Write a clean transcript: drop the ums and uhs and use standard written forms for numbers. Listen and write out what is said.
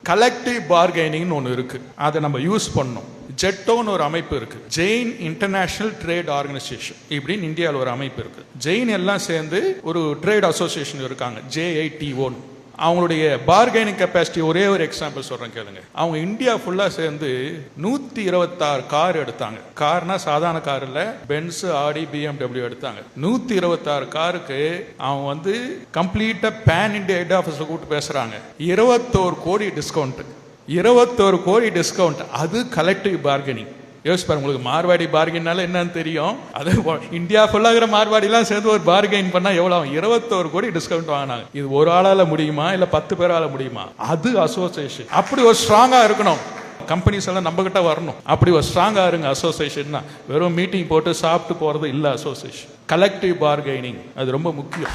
Collective பார்கெனிங்னு ஒன்று இருக்கு, அதை நம்ம யூஸ் பண்ணணும். ஜெட்டோன்னு ஒரு அமைப்பு இருக்கு, ஜெயின் இன்டர்நேஷனல் ட்ரேட் ஆர்கனைசேஷன் இப்படின்னு இந்தியாவில் ஒரு அமைப்பு இருக்கு. ஜெயின் எல்லாம் சேர்ந்து ஒரு ட்ரேட் அசோசியேஷன் இருக்காங்க, JITO. அவங்களுடைய பார்கெனிங் கெப்பாசிட்டி ஒரே ஒரு எக்ஸாம்பிள் சொல்றேன் கேளுங்க. அவங்க இந்தியா ஃபுல்லா சேர்ந்து 126 கார் எடுத்தாங்க. கார்னா சாதாரண கார் இல்ல, பென்ஸ், ஆடி, BMW எடுத்தாங்க. 126 காருக்கு அவங்க வந்து கம்ப்ளீட்டா பேன் இந்தியா ஹெட் ஆஃபீஸ்ல கூப்பிட்டு பேசுறாங்க. 21 கோடி டிஸ்கவுண்ட், 21 கோடி டிஸ்கவுண்ட். அது கலெக்டிவ் பார்கெனிங். யோசிப்பாரு, உங்களுக்கு மார்வாடி பார்கெனால என்னன்னு தெரியும். அது இந்தியா ஃபுல்லாகிற மார்வாடிலாம் சேர்ந்து ஒரு பார்கெயின் பண்ணா எவ்வளவு? 21 கோடி டிஸ்கவுண்ட் வாங்கினாங்க. இது ஒரு ஆளால முடியுமா இல்ல 10 பேரால முடியுமா? அது அசோசியேஷன். அப்படி ஒரு ஸ்ட்ராங்கா இருக்கணும். கம்பெனிஸ் எல்லாம் நம்ம கிட்ட வரணும். அப்படி ஒரு ஸ்ட்ராங்கா இருங்க. அசோசியேஷன் வெறும் மீட்டிங் போட்டு சாப்பிட்டு போறது இல்ல. அசோசியேஷன் கலெக்டிவ் பார்கெனிங் அது ரொம்ப முக்கியம்.